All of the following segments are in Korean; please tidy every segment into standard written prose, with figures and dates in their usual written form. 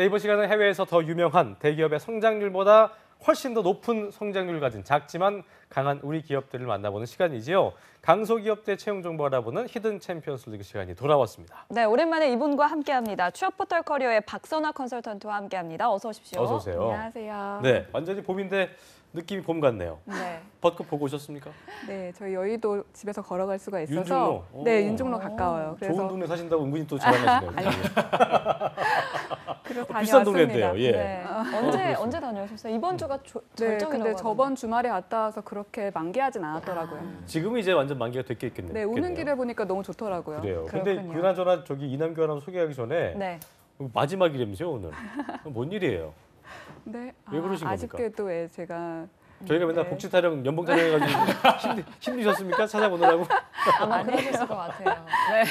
네, 이번 시간은 해외에서 더 유명한 대기업의 성장률보다 훨씬 더 높은 성장률을 가진 작지만 강한 우리 기업들을 만나보는 시간이지요. 강소기업대 채용 정보 알아보는 히든 챔피언스 리그 시간이 돌아왔습니다. 네, 오랜만에 이분과 함께합니다. 취업포털 커리어의 박선화 컨설턴트와 함께합니다. 어서 오십시오. 어서 오세요. 안녕하세요. 네, 완전히 봄인데 느낌이 봄 같네요. 네. 벚꽃 보고 오셨습니까? 네, 저희 여의도 집에서 걸어갈 수가 있어서 윤중로? 네, 오. 윤중로 가까워요. 그래서 좋은 동네 사신다고 은근히 또 자랑하시네요. 그래서 비싼 다녀왔습니다. 동네인데요. 예. 네. 언제 다녀오셨어요? 이번 주가 네, 절정이라고 근데 하던데. 저번 주말에 갔다 와서 그렇게 만개하진 않았더라고요. 지금은 이제 완전 만개가 됐겠네요. 네, 오는 길에 보니까 너무 좋더라고요. 그래요. 근데 그렇군요. 그나저나 저기 이남규 아나운서 소개하기 전에 네. 마지막이라면서요 오늘. 뭔 일이에요? 네, 왜 그러신 겁니까? 아쉽게도 제가 저희가 맨날 네. 복지 타령, 연봉 타령 해가지고 힘드셨습니까? 찾아보느라고? 아마 그러셨을 것 같아요. 네.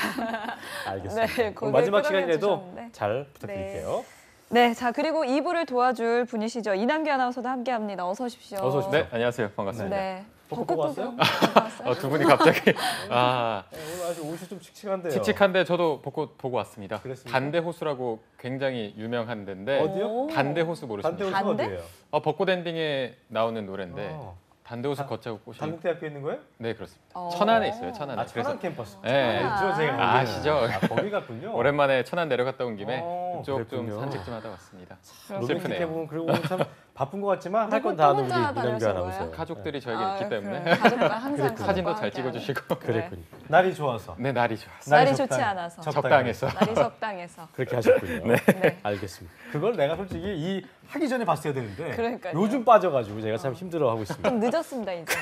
알겠습니다. 네, 그럼 마지막 고개 시간이라도 끄덕여 잘 부탁드릴게요. 네, 자 그리고 2부를 도와줄 분이시죠. 이남규 아나운서도 함께합니다. 어서 오십시오. 어서 오십시오. 네, 안녕하세요. 반갑습니다. 네. 벚꽃 벚꽃 보고 구경 왔어요? 두 분이 갑자기 네, 오늘 아주 옷이 좀 칙칙한데요. 칙칙한데 저도 벚꽃 보고 왔습니다. 그랬습니까? 단대호수라고 굉장히 유명한 데인데 어디요? 단대호수 모르십니까? 단대호수 단대? 어디예요? 벚꽃 엔딩에 나오는 노래인데 단대호수 다- 걷자고 꼬시는 단국대학교 있는 거예요? 네, 그렇습니다. 어. 천안에 있어요. 천안에. 아, 천안 캠퍼스. 네. 알죠, 제가. 아시죠? 아, 거기 갔군요. 오랜만에 천안 내려갔다 온 김에 그쪽 그랬군요. 좀 산책 좀 하다 왔습니다. 로맨틱해 슬프네요. 보면 그리고 오늘 참 바쁜 것 같지만 할 누구 건 다 하는 또 우리 혼자 이남규 다녀오신 아나운서. 거예요? 가족들이 저에게 아, 있기 때문에 그래요. 가족과 항상 그랬군요. 사진도 잘 함께하는. 찍어주시고 그랬군요. 날이 좋아서. 네, 날이 좋았어요. 날이 적당- 좋지 않아서. 적당해서. 날이 적당해서. 그렇게 하셨군요. 네. 알겠습니다. 그걸 내가 솔직히 이 하기 전에 봤어야 되는데 그러니까요. 요즘 빠져가지고 제가 참 힘들어하고 있습니다. 좀 늦었습니다 이제.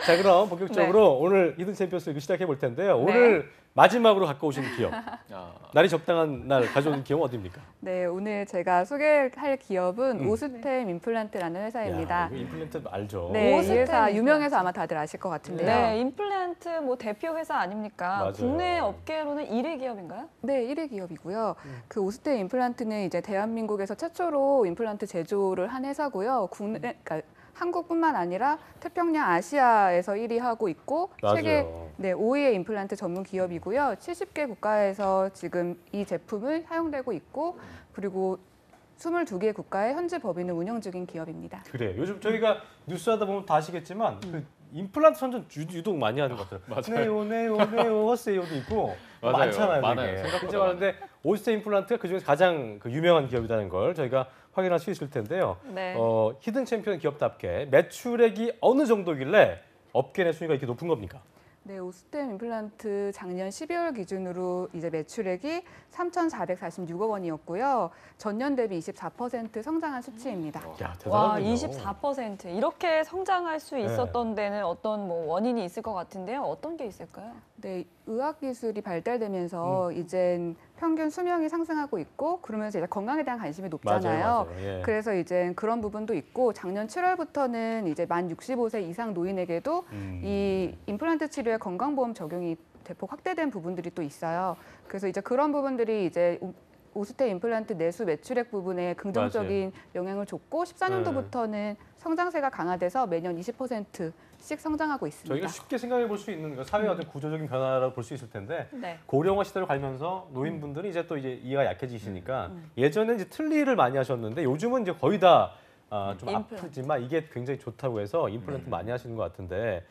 자, 그럼 본격적으로 오늘 히든 챔피언스 리그 시작해 볼 텐데요. 네. 오늘 마지막으로 갖고 오신 기업. 아, 날이 적당한 날 가져온 기업은 어디입니까? 네, 오늘 제가 소개할 기업은 오스템 임플란트라는 회사입니다. 야, 이거 임플란트 알죠? 네, 이 오스템 회사 임플란트. 유명해서 아마 다들 아실 것 같은데요. 네, 임플란트 뭐 대표 회사 아닙니까? 맞아요. 국내 업계로는 1위 기업인가요? 네, 1위 기업이고요. 그 오스템 임플란트는 이제 대한민국에서 최초로 임플란트 제조를 한 회사고요. 그러니까 한국뿐만 아니라 태평양 아시아에서 1위 하고 있고 맞아요. 세계 5위의 임플란트 전문 기업이고요. 70개 국가에서 지금 이 제품을 사용되고 있고 그리고 22개 국가의 현지 법인을 운영 중인 기업입니다. 그래요. 요즘 저희가 뉴스 하다 보면 다 아시겠지만 그 임플란트 선전 유독 많이 하는 것 같아요. 네오 허세요도 있고 맞아요. 많잖아요. 많아요. 되게. 생각보다 진짜 많은데 오스템 임플란트가 그중에서 가장 그 유명한 기업이라는 걸 저희가 확인할 수 있을 텐데요. 네. 히든 챔피언 기업답게 매출액이 어느 정도길래 업계 내 순위가 이렇게 높은 겁니까? 네, 오스템 임플란트 작년 12월 기준으로 이제 매출액이 3,446억 원이었고요. 전년 대비 24% 성장한 수치입니다. 야, 와, 대단하군요. 24%. 이렇게 성장할 수 있었던 데는 어떤 뭐 원인이 있을 것 같은데요. 어떤 게 있을까요? 네, 의학 기술이 발달되면서 이젠 평균 수명이 상승하고 있고 그러면서 이제 건강에 대한 관심이 높잖아요. 맞아요. 예. 그래서 이제 그런 부분도 있고 작년 7월부터는 이제 만 65세 이상 노인에게도 이 임플란트 치료의 건강보험 적용이 대폭 확대된 부분들이 또 있어요. 그래서 이제 그런 부분들이 이제 오스템 임플란트 내수 매출액 부분에 긍정적인 영향을 줬고 14년도부터는 성장세가 강화돼서 매년 20%씩 성장하고 있습니다. 저희가 쉽게 생각해 볼 수 있는 거 사회의 어떤 구조적인 변화라고 볼 수 있을 텐데 네. 고령화 시대로 가면서 노인분들이 이제 또 이제 이해가 약해지시니까 예전에 이제 틀니를 많이 하셨는데 요즘은 이제 거의 다 좀 임플란트. 아프지만 이게 굉장히 좋다고 해서 임플란트 많이 하시는 것 같은데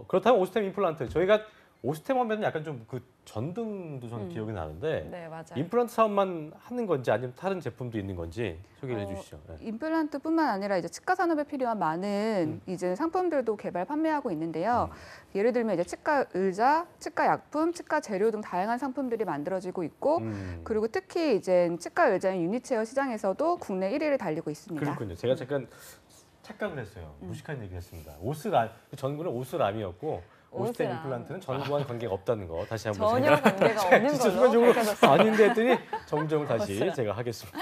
그렇다면 오스템 임플란트 저희가 오스템 하면 약간 좀 그 전등도 전 기억이 나는데 네, 맞아요. 임플란트 사업만 하는 건지 아니면 다른 제품도 있는 건지 소개를 해주시죠. 네. 임플란트뿐만 아니라 이제 치과 산업에 필요한 많은 이제 상품들도 개발 판매하고 있는데요. 예를 들면 이제 치과 의자, 치과 약품, 치과 재료 등 다양한 상품들이 만들어지고 있고 그리고 특히 이제 치과 의자인 유니체어 시장에서도 국내 1위를 달리고 있습니다. 그렇군요. 제가 잠깐 착각을 했어요. 무식한 얘기를 했습니다. 오스람 전구는 오스람이었고 오스템 오스람. 임플란트는 전구와는 관계가 없다는 거 다시 한번 전혀 관계가 없는 진짜 걸로 순간적으로 밝혀졌어요. 아닌데 했더니 정정을 다시 오스람. 제가 하겠습니다.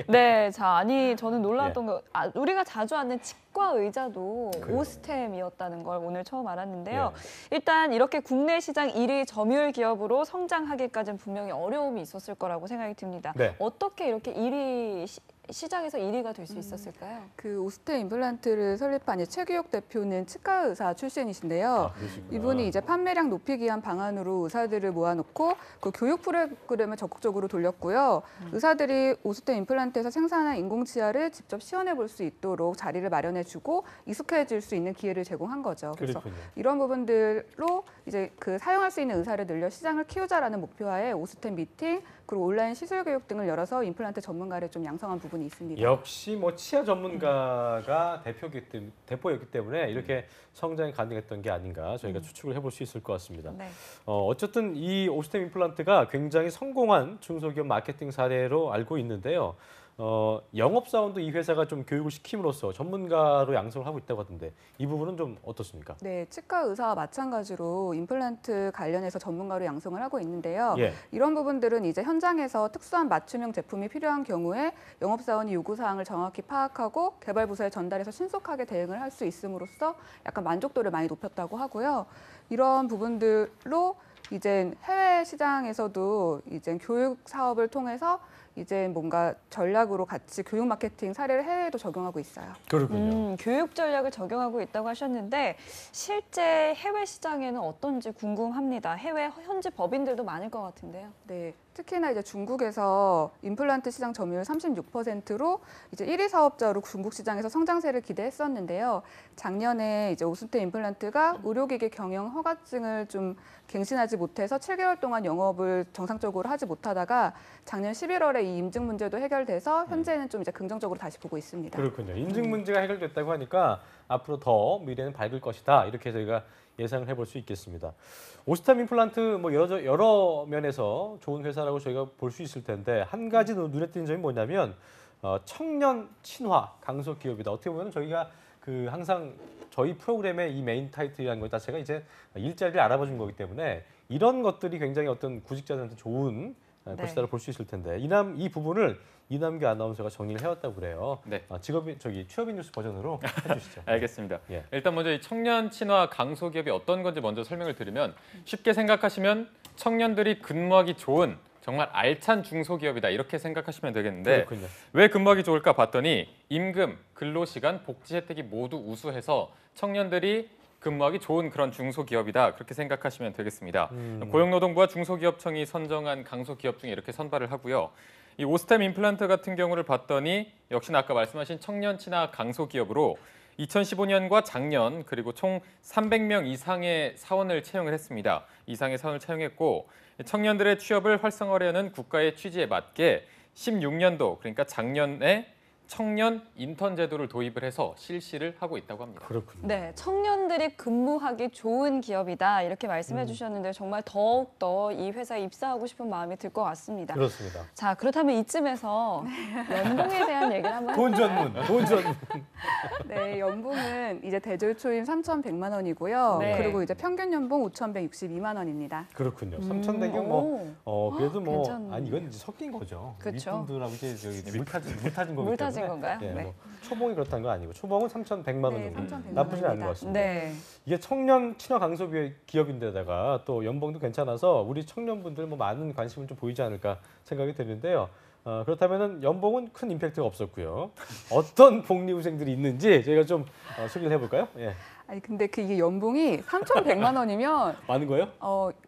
네, 자, 아니 저는 놀랐던 거, 우리가 자주 아는 치과 의자도 그래요. 오스템이었다는 걸 오늘 처음 알았는데요. 일단 이렇게 국내 시장 1위 점유율 기업으로 성장하기까지는 분명히 어려움이 있었을 거라고 생각이 듭니다. 네. 어떻게 이렇게 1위 시장에서 1위가 될 수 있었을까요? 그 오스템 임플란트를 설립한 이제 최규혁 대표는 치과 의사 출신이신데요. 그러시구나. 이분이 이제 판매량 높이기 위한 방안으로 의사들을 모아놓고 그 교육 프로그램을 적극적으로 돌렸고요. 의사들이 오스템 임플란트에서 생산한 인공치아를 직접 시연해 볼 수 있도록 자리를 마련해주고 익숙해질 수 있는 기회를 제공한 거죠. 그래서 그렇군요. 이런 부분들로 이제 그 사용할 수 있는 의사를 늘려 시장을 키우자라는 목표하에 오스템 미팅 그리고 온라인 시술 교육 등을 열어서 임플란트 전문가를 좀 양성한 부분이 있습니다. 역시 뭐 치아 전문가가 대표였기 때문에 이렇게 성장이 가능했던 게 아닌가 저희가 추측을 해볼 수 있을 것 같습니다. 네. 어쨌든 이 오스템 임플란트가 굉장히 성공한 중소기업 마케팅 사례로 알고 있는데요. 영업사원도 이 회사가 좀 교육을 시킴으로써 전문가로 양성을 하고 있다고 하던데 이 부분은 좀 어떻습니까? 네, 치과 의사와 마찬가지로 임플란트 관련해서 전문가로 양성을 하고 있는데요. 예. 이런 부분들은 이제 현장에서 특수한 맞춤형 제품이 필요한 경우에 영업사원이 요구사항을 정확히 파악하고 개발부서에 전달해서 신속하게 대응을 할 수 있음으로써 약간 만족도를 많이 높였다고 하고요. 이런 부분들로 이제 해외 시장에서도 이제 교육 사업을 통해서 이제 뭔가 전략으로 같이 교육 마케팅 사례를 해외에도 적용하고 있어요. 그렇군요. 교육 전략을 적용하고 있다고 하셨는데 실제 해외 시장에는 어떤지 궁금합니다. 해외 현지 법인들도 많을 것 같은데요. 네, 특히나 이제 중국에서 임플란트 시장 점유율 36%로 이제 1위 사업자로 중국 시장에서 성장세를 기대했었는데요. 작년에 이제 오스템 임플란트가 의료기기 경영 허가증을 좀 갱신하지 못해서 7개월 동안 영업을 정상적으로 하지 못하다가 작년 11월에 이 인증 문제도 해결돼서 현재는 좀 이제 긍정적으로 다시 보고 있습니다. 그렇군요. 인증 문제가 해결됐다고 하니까 앞으로 더 미래는 밝을 것이다. 이렇게 저희가 예상을 해볼 수 있겠습니다. 오스템 임플란트 뭐 여러 면에서 좋은 회사라고 저희가 볼 수 있을 텐데 한 가지 눈에 띄는 점이 뭐냐면 청년 친화 강소 기업이다. 어떻게 보면 저희가 그 항상 저희 프로그램의 이 메인 타이틀이라는 것 자체가 이제 일자리를 알아봐 준 거기 때문에 이런 것들이 굉장히 어떤 구직자들한테 좋은 것이다라고 볼 수 있을 텐데 이 부분을 이남규 아나운서가 정리를 해왔다고 그래요. 네. 취업인 뉴스 버전으로 해주시죠. 알겠습니다. 예. 일단 먼저 이 청년 친화 강소기업이 어떤 건지 먼저 설명을 드리면 쉽게 생각하시면 청년들이 근무하기 좋은 정말 알찬 중소기업이다 이렇게 생각하시면 되겠는데 그렇군요. 왜 근무하기 좋을까 봤더니 임금, 근로시간, 복지 혜택이 모두 우수해서 청년들이 근무하기 좋은 그런 중소기업이다 그렇게 생각하시면 되겠습니다. 고용노동부와 중소기업청이 선정한 강소기업 중에 이렇게 선발을 하고요. 이 오스템 임플란트 같은 경우를 봤더니 역시나 아까 말씀하신 청년 친화 강소기업으로 2015년과 작년 그리고 총 300명 이상의 사원을 채용을 했습니다. 이상의 사원을 채용했고 청년들의 취업을 활성화하려는 국가의 취지에 맞게 16년도 그러니까 작년에 청년 인턴 제도를 도입을 해서 실시를 하고 있다고 합니다. 그렇군요. 네, 청년들이 근무하기 좋은 기업이다 이렇게 말씀해 주셨는데 정말 더욱더 이 회사에 입사하고 싶은 마음이 들 것 같습니다. 그렇습니다. 자, 그렇다면 이쯤에서 연봉에 대한 얘기를 한번 돈 해볼까요? 전문, 돈 전문. 네, 연봉은 이제 대졸 초임 3,100만 원이고요. 네. 그리고 이제 평균 연봉 5,162만 원입니다. 그렇군요. 3,100은 그래도 뭐 괜찮네. 아니 이건 이제 섞인 거죠. 그쵸. 윗분들하고 이제 물 타진 거기 물 타진 때문에. 건가요? 예, 네. 뭐 초봉이 그렇다는 건 아니고 초봉은 3,100만 원 네, 정도. 3,100만 나쁘지 않은 원입니다. 것 같습니다. 네. 이게 청년 친화 강소 기업인데다가 또 연봉도 괜찮아서 우리 청년분들 뭐 많은 관심을 좀 보이지 않을까 생각이 드는데요. 그렇다면은 연봉은 큰 임팩트가 없었고요. 어떤 복리후생들이 있는지 저희가 좀 소개를 해볼까요? 예. 아니 근데 이게 연봉이 3,100만 원이면 많은 거예요?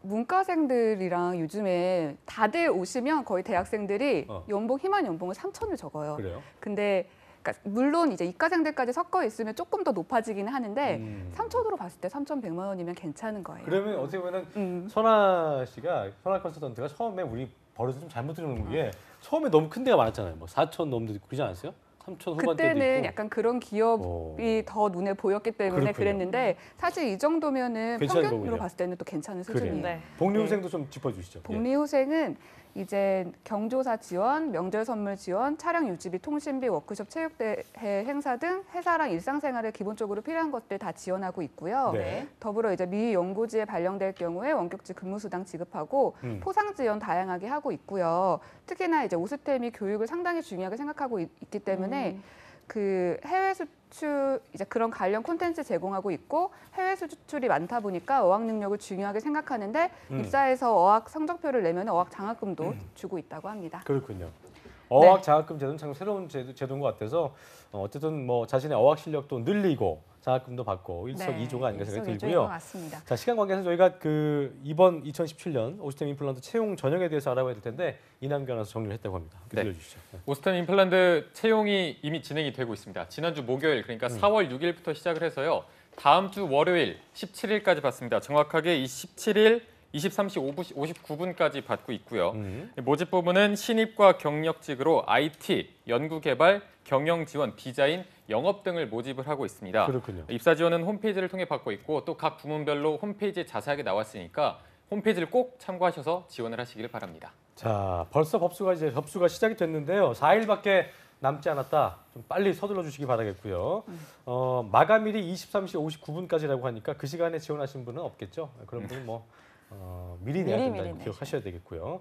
문과생들이랑 요즘에 다들 오시면 거의 대학생들이 희망 연봉을 3,000을 적어요. 그래요? 근데 그러니까 물론 이제 이과생들까지 섞어 있으면 조금 더 높아지기는 하는데 3,000으로 봤을 때 3,100만 원이면 괜찮은 거예요. 그러면 어떻게 보면은 선아 컨설턴트가 처음에 우리 버릇을 좀 잘못 들은 게 처음에 너무 큰 데가 많았잖아요. 뭐 4천 넘는 데도 그러지 않았어요? 3천 후반대도 그때는 있고. 약간 그런 기업이 더 눈에 보였기 때문에 그렇군요. 그랬는데 사실 이 정도면은 괜찮은 평균으로 거군요. 봤을 때는 또 괜찮은 그래요. 수준이에요. 네. 복리후생도 좀 짚어주시죠. 예. 복리후생은 이제 경조사 지원, 명절 선물 지원, 차량 유지비, 통신비, 워크숍, 체육대회 행사 등 회사랑 일상생활에 기본적으로 필요한 것들 다 지원하고 있고요. 네. 더불어 이제 미 연고지에 발령될 경우에 원격직 근무수당 지급하고 포상 지원 다양하게 하고 있고요. 특히나 이제 오스템이 교육을 상당히 중요하게 생각하고 있기 때문에 그 해외 수출 이제 그런 관련 콘텐츠 제공하고 있고 해외 수출이 많다 보니까 어학 능력을 중요하게 생각하는데 입사해서 어학 성적표를 내면 어학 장학금도 주고 있다고 합니다. 그렇군요. 어학 장학금 제도는 참 새로운 제도인 것 같아서 어쨌든 뭐 자신의 어학 실력도 늘리고 장학금도 받고 일석이조가 아닌가 생각이 들고요. 맞습니다. 자, 시간 관계에서 저희가 이번 2017년 오스템 임플란트 채용 전형에 대해서 알아봐야 될 텐데 이남규 아나운서 정리를 했다고 합니다. 네. 들려주시죠. 네. 오스템 임플란트 채용이 이미 진행이 되고 있습니다. 지난주 목요일 그러니까 4월 6일부터 시작을 해서요. 다음 주 월요일 17일까지 받습니다. 정확하게 이 17일 23시 59분까지 받고 있고요. 모집 부분은 신입과 경력직으로 IT, 연구개발, 경영지원, 디자인, 영업 등을 모집을 하고 있습니다. 그렇군요. 입사 지원은 홈페이지를 통해 받고 있고 또 각 부문별로 홈페이지에 자세하게 나왔으니까 홈페이지를 꼭 참고하셔서 지원을 하시기를 바랍니다. 자, 벌써 접수가 시작이 됐는데요. 4일밖에 남지 않았다. 좀 빨리 서둘러 주시기 바라겠고요. 마감일이 23시 59분까지라고 하니까 그 시간에 지원하신 분은 없겠죠. 그런 분은 미리 내야 된다는 거 기억하셔야 되겠고요.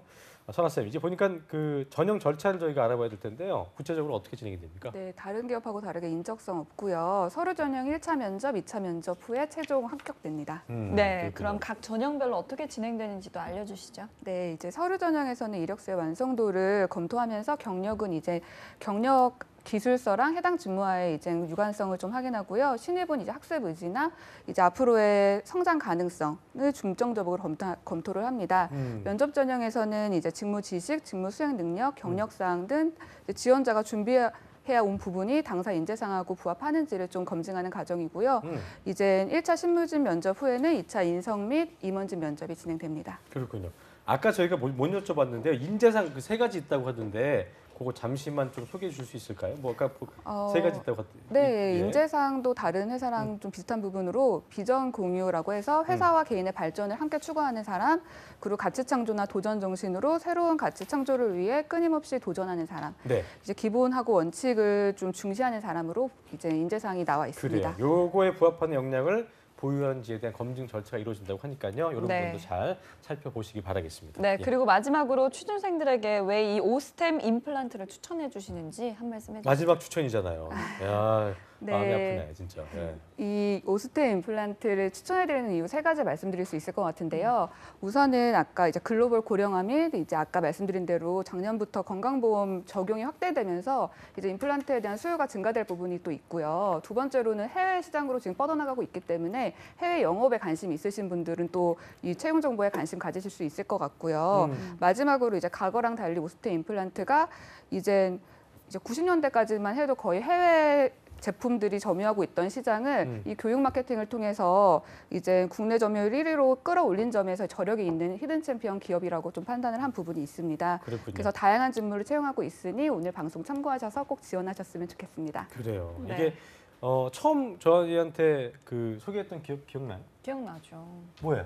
선아 쌤, 이제 보니까 그 전형 절차를 저희가 알아봐야 될 텐데요. 구체적으로 어떻게 진행이 됩니까? 네, 다른 기업하고 다르게 인적성 없고요. 서류 전형 1차 면접, 2차 면접 후에 최종 합격됩니다. 네, 그럼 각 전형별로 어떻게 진행되는지도 알려주시죠. 네, 이제 서류 전형에서는 이력서의 완성도를 검토하면서 경력은 이제 경력 기술서랑 해당 직무와의 이제 유관성을 좀 확인하고요. 신입은 이제 학습 의지나 이제 앞으로의 성장 가능성을 중점적으로 검토를 합니다. 면접 전형에서는 이제 직무 지식, 직무 수행 능력, 경력 사항 등 지원자가 준비해야 온 부분이 당사 인재상하고 부합하는지를 좀 검증하는 과정이고요. 이제 1차 실무진 면접 후에는 2차 인성 및 임원진 면접이 진행됩니다. 그렇군요. 아까 저희가 못 여쭤봤는데요. 인재상 그 3가지 있다고 하던데 그거 잠시만 좀 소개해 주실 수 있을까요? 뭐 아까 3가지 있다고 하던데. 네, 인재상도 다른 회사랑 좀 비슷한 부분으로 비전 공유라고 해서 회사와 개인의 발전을 함께 추구하는 사람, 그리고 가치 창조나 도전 정신으로 새로운 가치 창조를 위해 끊임없이 도전하는 사람. 네. 이제 기본하고 원칙을 좀 중시하는 사람으로 이제 인재상이 나와 있습니다. 그래요. 요거에 부합하는 역량을 보유한지에 대한 검증 절차가 이루어진다고 하니까요. 이런 부분도 잘 살펴보시기 바라겠습니다. 네, 예. 그리고 마지막으로 취준생들에게 왜 이 오스템 임플란트를 추천해 주시는지 한 말씀 해주세요. 마지막 추천이잖아요. 야, 네. 마음이 아프네, 진짜. 예. 이 오스템 임플란트를 추천해드리는 이유 3가지 말씀드릴 수 있을 것 같은데요. 우선은 아까 이제 글로벌 고령화 및 이제 아까 말씀드린 대로 작년부터 건강보험 적용이 확대되면서 이제 임플란트에 대한 수요가 증가될 부분이 또 있고요. 두 번째로는 해외 시장으로 지금 뻗어나가고 있기 때문에 해외 영업에 관심 있으신 분들은 또 이 채용 정보에 관심 가지실 수 있을 것 같고요. 마지막으로 이제 과거랑 달리 오스템 임플란트가 이제 90년대까지만 해도 거의 해외 제품들이 점유하고 있던 시장을 이 교육 마케팅을 통해서 이제 국내 점유율 1위로 끌어올린 점에서 저력이 있는 히든 챔피언 기업이라고 좀 판단을 한 부분이 있습니다. 그렇군요. 그래서 다양한 직무를 채용하고 있으니 오늘 방송 참고하셔서 꼭 지원하셨으면 좋겠습니다. 그래요. 네. 이게 처음 저희한테 그 소개했던 기업 기억나요? 기억나죠. 뭐예요?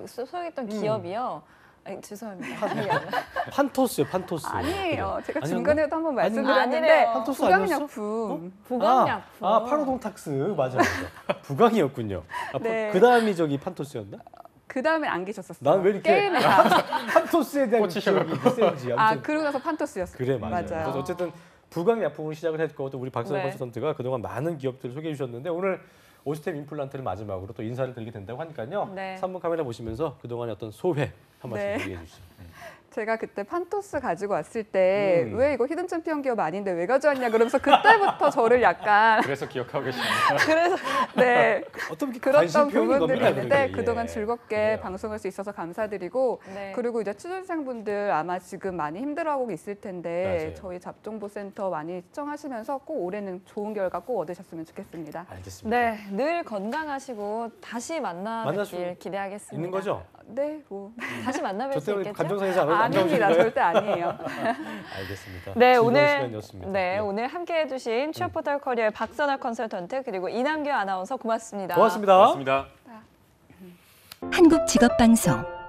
소개했던 기업이요. 아니, 죄송합니다. 판토스요, 판토스. 아니에요. 제가 아니었나? 중간에도 한번 아니래요. 말씀드렸는데 판토스 아니었어? 부강약품. 부강약품. 파로동탁스 맞아. 부강이었군요. 네. 그 다음이 저기 판토스였나? 그 다음에 안 계셨었어요. 난 왜 이렇게 게임에 다. 판토스에 대한 기억이 세지. 그러고 나서 판토스였어요. 그래 맞아요. 그래서 어쨌든 부강약품으로 시작을 했고 또 우리 박선호 네. 컨설턴트가 그동안 많은 기업들을 소개해 주셨는데 오늘 오스템 임플란트를 마지막으로 또 인사를 드리게 된다고 하니까요. 네. 3분 카메라 보시면서 그동안의 어떤 소회 한 말씀 네. 얘기해 주시죠. 제가 그때 판토스 가지고 왔을 때 왜 이거 히든 챔피언 기업 아닌데 왜 가져왔냐 그러면서 그때부터 저를 약간 그래서 기억하고 계십니다. 그래서 네 어떤 그랬던 부분들이 있는데 예. 그동안 즐겁게 그래요. 방송할 수 있어서 감사드리고 네. 그리고 이제 취준생분들 아마 지금 많이 힘들어하고 있을 텐데 맞아요. 저희 잡정보센터 많이 시청하시면서 꼭 올해는 좋은 결과 꼭 얻으셨으면 좋겠습니다. 알겠습니다. 네, 늘 건강하시고 다시 만날 수 만나뵙길 기대하겠습니다. 있는 거죠? 네, 뭐 다시 만나뵐 저 수 때문에 있겠죠? 감정상에서 안 아닙니다. 나오신 거예요? 절대 아니에요. 알겠습니다. 네, 즐거운 오늘 시간이었습니다. 네, 예. 오늘 함께해 주신 취업포털 커리어의 박선아 컨설턴트 그리고 이남규 아나운서 고맙습니다. 고맙습니다. 고맙습니다. 한국직업방송